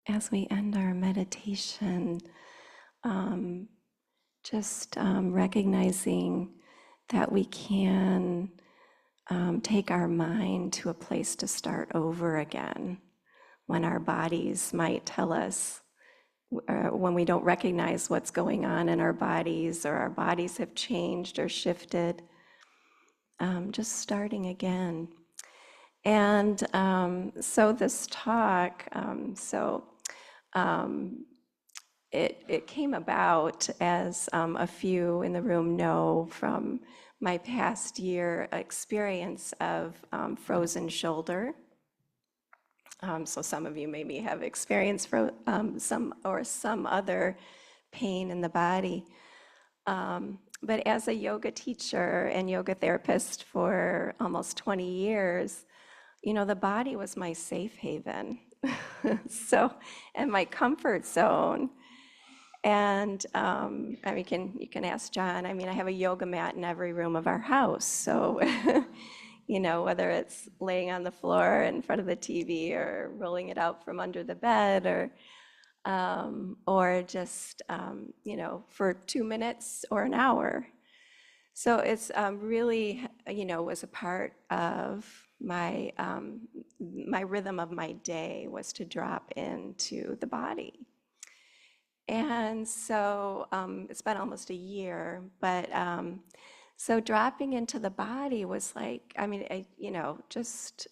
as we end our meditation, um, just recognizing that we can take our mind to a place to start over again when our bodies might tell us, when we don't recognize what's going on in our bodies, or our bodies have changed or shifted, just starting again. And so this talk, um, it came about, as a few in the room know, from my past year experience of frozen shoulder. So some of you maybe have experienced some other pain in the body. But as a yoga teacher and yoga therapist for almost 20 years, the body was my safe haven. So, and my comfort zone. And you can ask John. I mean, I have a yoga mat in every room of our house. So, whether it's laying on the floor in front of the TV, or rolling it out from under the bed, or just, for 2 minutes or an hour. So it's really, was a part of my my rhythm of my day, was to drop into the body. And so it's been almost a year, but so dropping into the body was like, just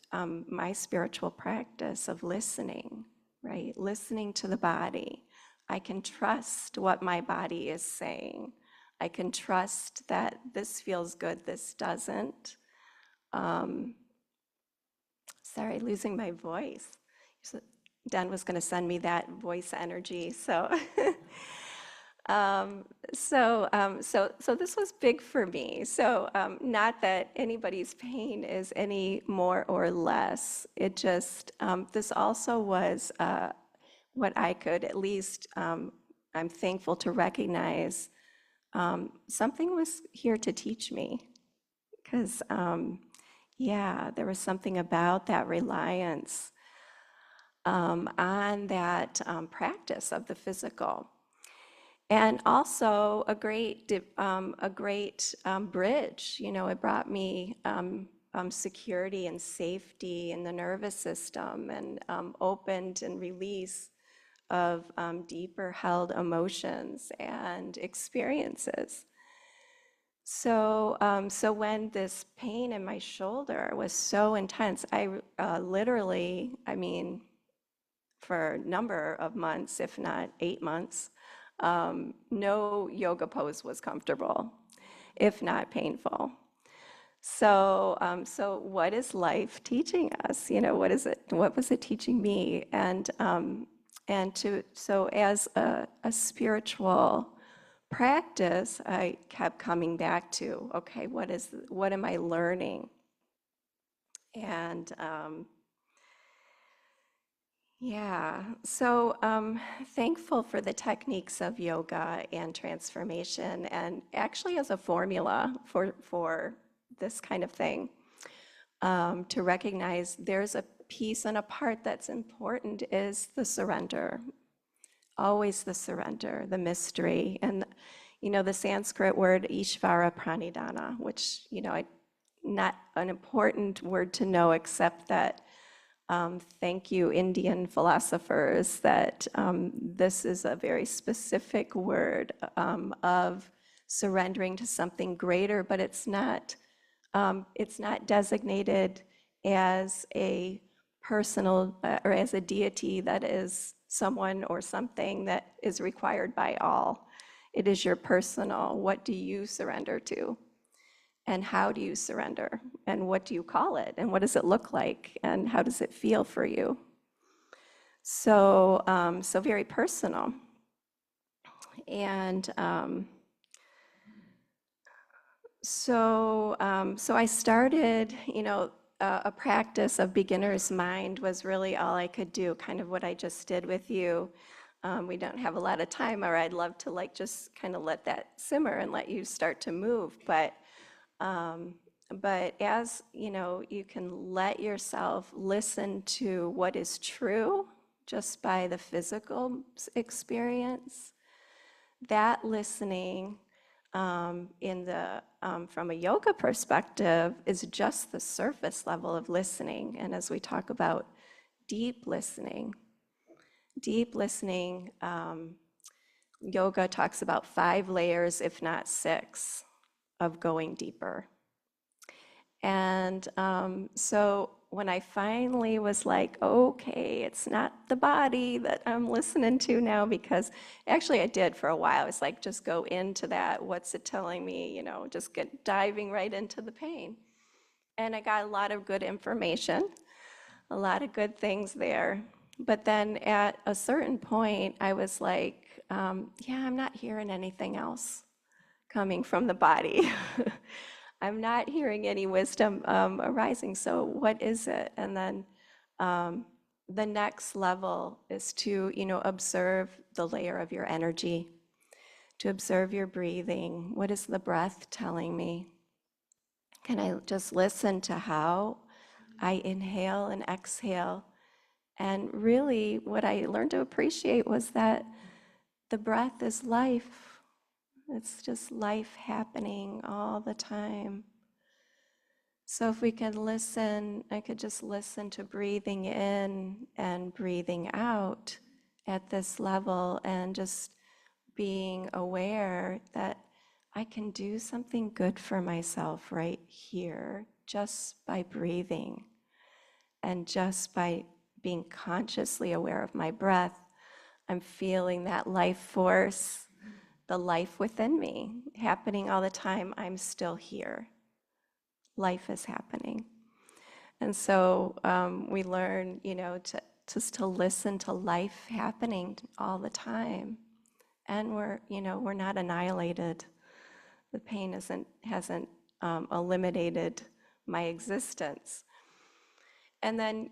my spiritual practice of listening, right? Listening to the body. I can trust what my body is saying. I can trust that this feels good, this doesn't. Sorry, losing my voice. Dan was going to send me that voice energy, so so this was big for me. So not that anybody's pain is any more or less. It just this also was what I could, at least, I'm thankful to recognize. Something was here to teach me, because yeah, there was something about that reliance on that practice of the physical, and also a great bridge. It brought me security and safety in the nervous system, and opened and release of deeper held emotions and experiences. So, so when this pain in my shoulder was so intense, I literally, for a number of months, if not 8 months, no yoga pose was comfortable, if not painful. So, so what is life teaching us? What is it? What was it teaching me? So as a spiritual practice, I kept coming back to, okay, what am I learning? And yeah, so thankful for the techniques of yoga and transformation, and actually as a formula for this kind of thing, to recognize there's a piece and a part that's important, is the surrender. Always the surrender, the mystery. And the Sanskrit word Ishvara Pranidhana, which not an important word to know, except that thank you, Indian philosophers, that this is a very specific word of surrendering to something greater, but it's not designated as a personal or as a deity that is someone or something that is required by all. It is your personal. What do you surrender to? And how do you surrender? And what do you call it? And what does it look like? And how does it feel for you? So, so very personal. And so I started, a practice of beginner's mind was really all I could do, kind of what I just did with you. We don't have a lot of time, or I'd love to just kind of let that simmer and let you start to move. But as you can let yourself listen to what is true, just by the physical experience. That listening from a yoga perspective is just the surface level of listening. And as we talk about deep listening, yoga talks about 5 layers, if not 6, of going deeper. And so when I finally was like, okay, it's not the body that I'm listening to now, because actually I did for a while. It's like, just go into that. What's it telling me? Just get diving right into the pain. And I got a lot of good information, a lot of good things there. But then at a certain point, I was like, yeah, I'm not hearing anything else coming from the body. I'm not hearing any wisdom arising. So what is it? And then the next level is to, observe the layer of your energy, to observe your breathing. What is the breath telling me? Can I just listen to how I inhale and exhale? And really, what I learned to appreciate was that the breath is life. It's just life happening all the time. So if we could listen, I could just listen to breathing in and breathing out at this level, and just being aware that I can do something good for myself right here just by breathing, and just by being consciously aware of my breath. I'm feeling that life force, the life within me happening all the time. I'm still here. Life is happening. And so we learn, to listen to life happening all the time. And we're not annihilated. The pain hasn't eliminated my existence. And then,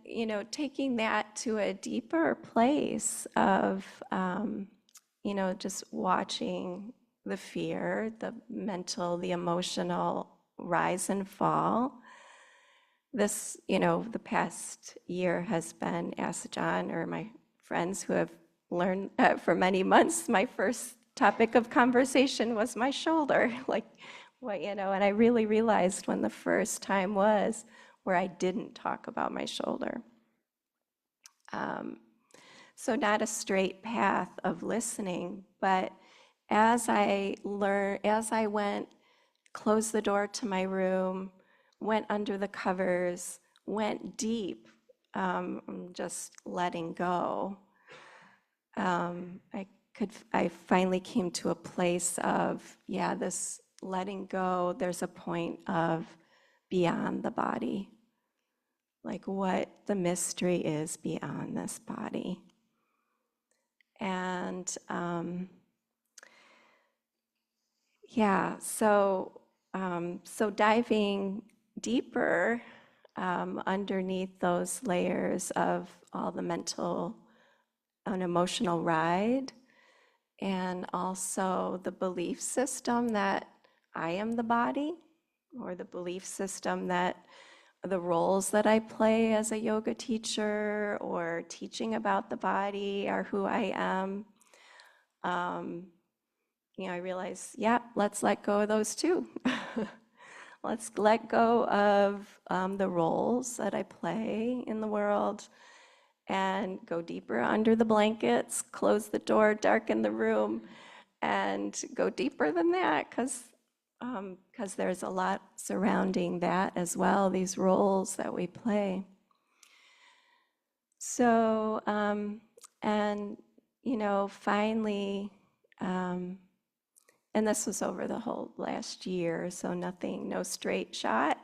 taking that to a deeper place of, just watching the fear, the mental, the emotional rise and fall. This, the past year has been, ask John or my friends who have learned for many months, my first topic of conversation was my shoulder. Like, and I really realized when the first time was where I didn't talk about my shoulder. So not a straight path of listening, but as I went, closed the door to my room, went under the covers, went deep, just letting go, I finally came to a place of, this letting go, there's a point of beyond the body, like what the mystery is beyond this body. And so diving deeper underneath those layers of all the mental and emotional ride, and also the belief system that I am the body, or the belief system that the roles that I play as a yoga teacher or teaching about the body are who I am. I realized, let's let go of those too. Let's let go of the roles that I play in the world, and go deeper under the blankets, close the door, darken the room, and go deeper than that, because there's a lot surrounding that as well, these roles that we play. So, finally, and this was over the whole last year, so no straight shot.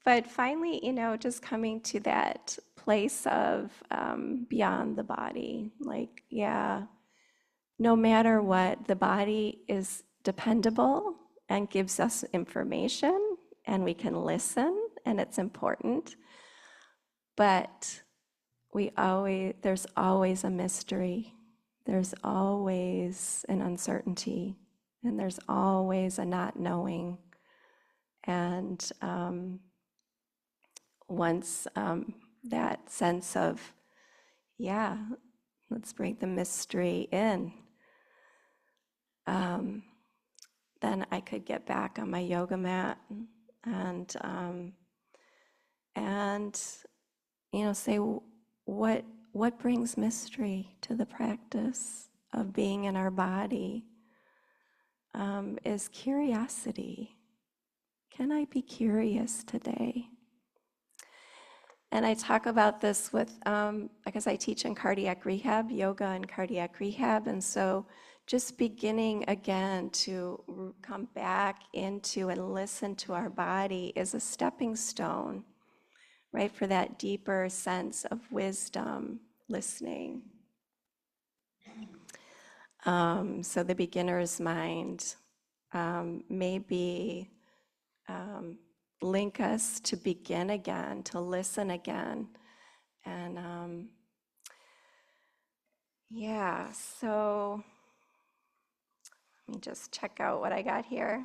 But finally, just coming to that place of beyond the body, like, no matter what, the body is dependable and gives us information, and we can listen, and it's important. But there's always a mystery. There's always an uncertainty, and there's always a not knowing. And once that sense of, yeah, let's bring the mystery in. Then I could get back on my yoga mat and say, what brings mystery to the practice of being in our body is curiosity. Can I be curious today? And I talk about this with, because I teach in cardiac rehab, yoga and cardiac rehab, and so just beginning again to come back into and listen to our body is a stepping stone, right, for that deeper sense of wisdom, listening. So the beginner's mind maybe link us to begin again, to listen again. And so let me just check out what I got here.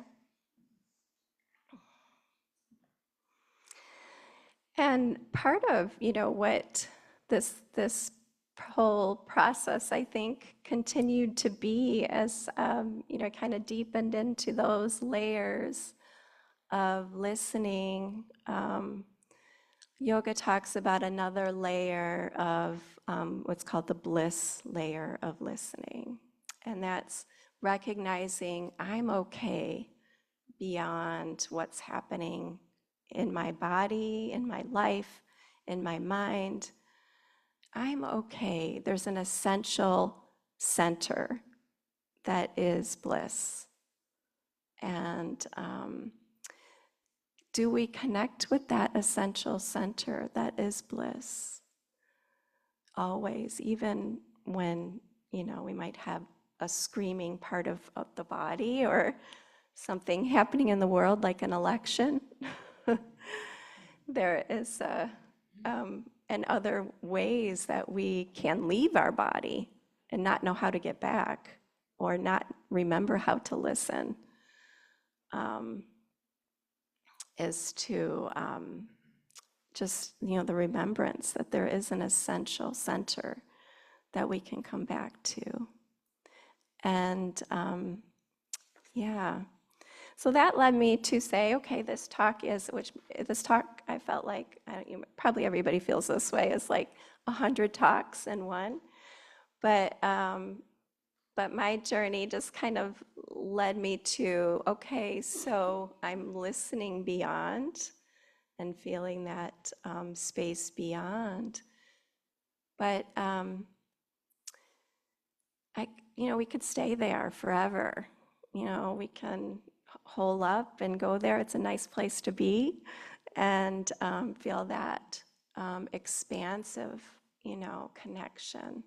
And part of, what this whole process, I think, continued to be as, kind of deepened into those layers of listening. Yoga talks about another layer of what's called the bliss layer of listening. And that's recognizing I'm okay beyond what's happening in my body, in my life, in my mind. I'm okay. There's an essential center that is bliss. And do we connect with that essential center that is bliss? Always, even when, we might have a screaming part of the body or something happening in the world like an election. There is and other ways that we can leave our body and not know how to get back or not remember how to listen. Is to just, the remembrance that there is an essential center that we can come back to. And so that led me to say, okay, this talk I felt like, probably everybody feels this way, is like 100 talks in one. But my journey just kind of led me to, okay, so I'm listening beyond and feeling that space beyond. But we could stay there forever. We can hole up and go there. It's a nice place to be, and feel that expansive, connection.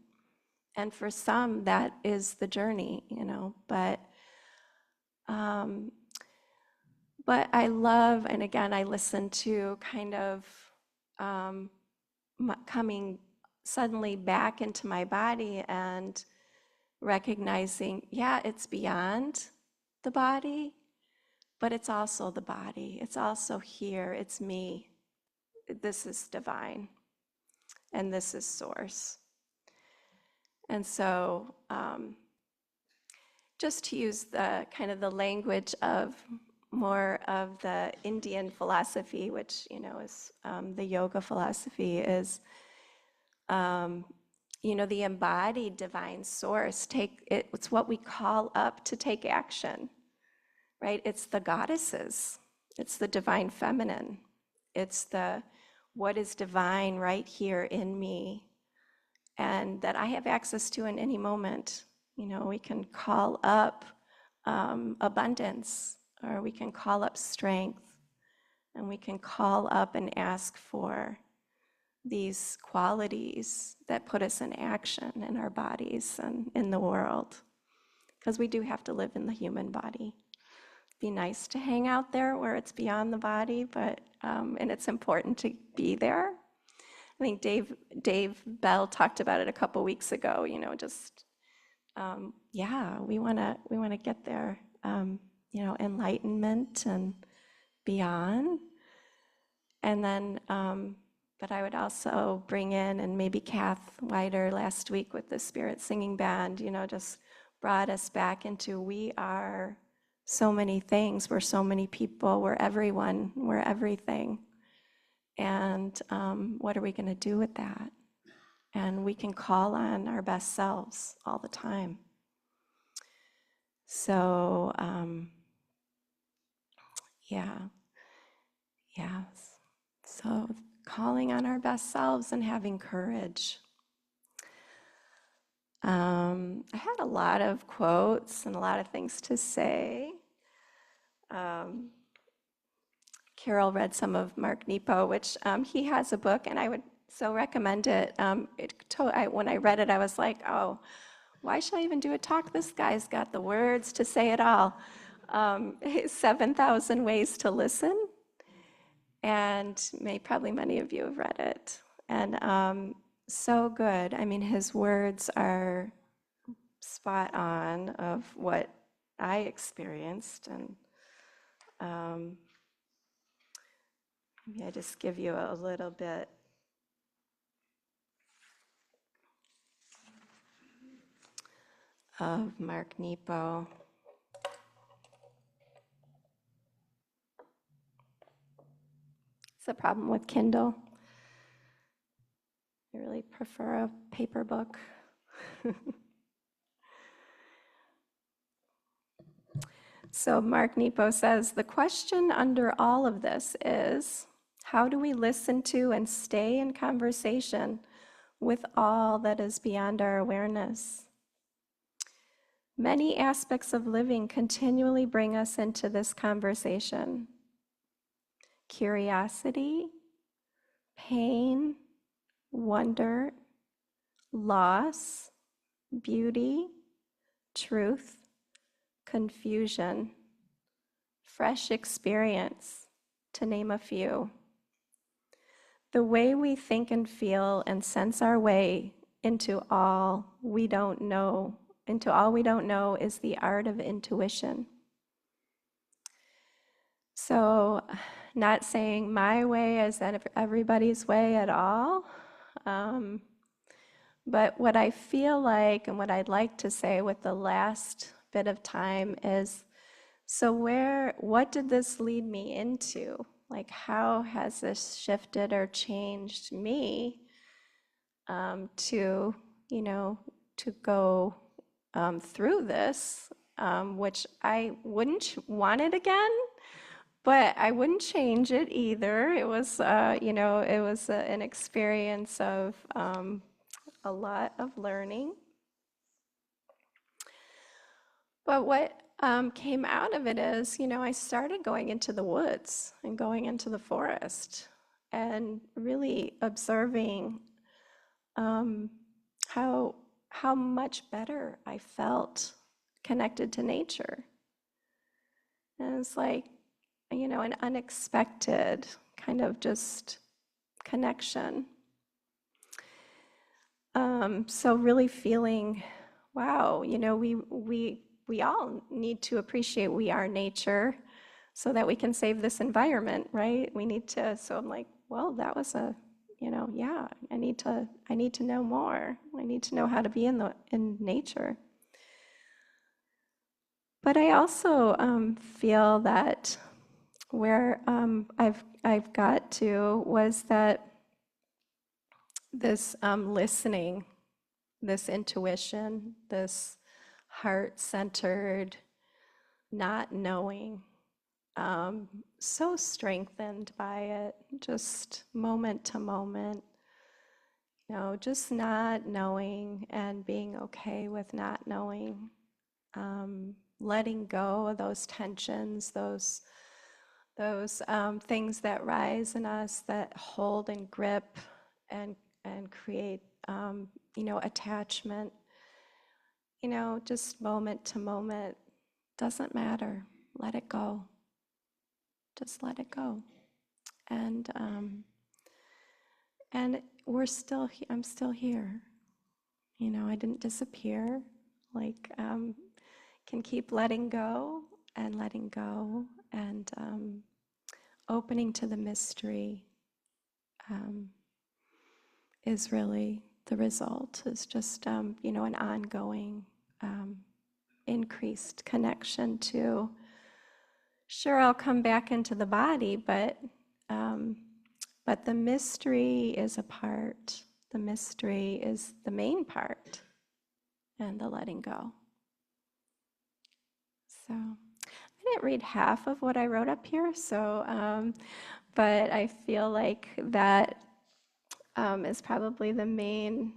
And for some, that is the journey, but I love, and again, I listen to kind of coming suddenly back into my body and recognizing, it's beyond the body, but it's also the body. It's also here. It's me. This is divine, and this is source. And so just to use the kind of the language of more of the Indian philosophy, which, is the yoga philosophy, is, the embodied divine source. It's what we call up to take action, right? It's the goddesses. It's the divine feminine. It's what is divine right here in me, and that I have access to in any moment. We can call up abundance, or we can call up strength, and we can call up and ask for these qualities that put us in action in our bodies and in the world. Because we do have to live in the human body. Be nice to hang out there where it's beyond the body, but and it's important to be there. I think Dave Bell talked about it a couple weeks ago. Just we want to get there. Enlightenment and beyond, and then But I would also bring in, and maybe Kath Wider last week with the Spirit Singing Band, just brought us back into we are so many things, we're so many people, we're everyone, we're everything. And what are we going to do with that? And we can call on our best selves all the time. So, yeah. So calling on our best selves and having courage. I had a lot of quotes and a lot of things to say. Carol read some of Mark Nepo, which he has a book, and I would so recommend it. When I read it, I was like, oh, why should I even do a talk? This guy's got the words to say it all. 7,000 Ways to Listen. And probably many of you have read it. And so good. I mean, his words are spot on of what I experienced. And maybe I just give you a little bit. Of Mark Nepo. It's a problem with Kindle. I really prefer a paper book. So Mark Nepo says, the question under all of this is, how do we listen to and stay in conversation with all that is beyond our awareness? Many aspects of living continually bring us into this conversation. Curiosity, pain, wonder, loss, beauty, truth, confusion, fresh experience, to name a few. The way we think and feel and sense our way into all we don't know is the art of intuition. So, not saying my way is everybody's way at all, but what I feel like and what I'd like to say with the last bit of time is, so what did this lead me into? Like, how has this shifted or changed me to go through this, which I wouldn't want it again, but I wouldn't change it either. It was, an experience of a lot of learning. But what came out of it is, I started going into the woods and going into the forest and really observing how much better I felt connected to nature. And it's like, an unexpected kind of just connection. So really feeling, wow, we all need to appreciate we are nature so that we can save this environment, right? We need to, so I'm like, well, that was yeah, I need to know more. I need to know how to be in nature. But I also feel that where I've got to was that this listening, this intuition, this heart-centered, not knowing, so strengthened by it, just moment to moment, just not knowing and being okay with not knowing, letting go of those tensions, those things that rise in us that hold and grip and create, attachment. Just moment to moment, doesn't matter. Let it go. Just let it go. And we're still. I'm still here. I didn't disappear. Like, can keep letting go and opening to the mystery. is really the result, is just, an ongoing increased connection to, sure, I'll come back into the body, but the mystery is a part. The mystery is the main part, and the letting go. So I didn't read half of what I wrote up here, but I feel like that is probably the main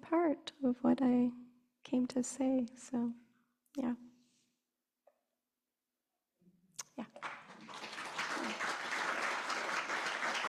part of what I came to say. So, yeah.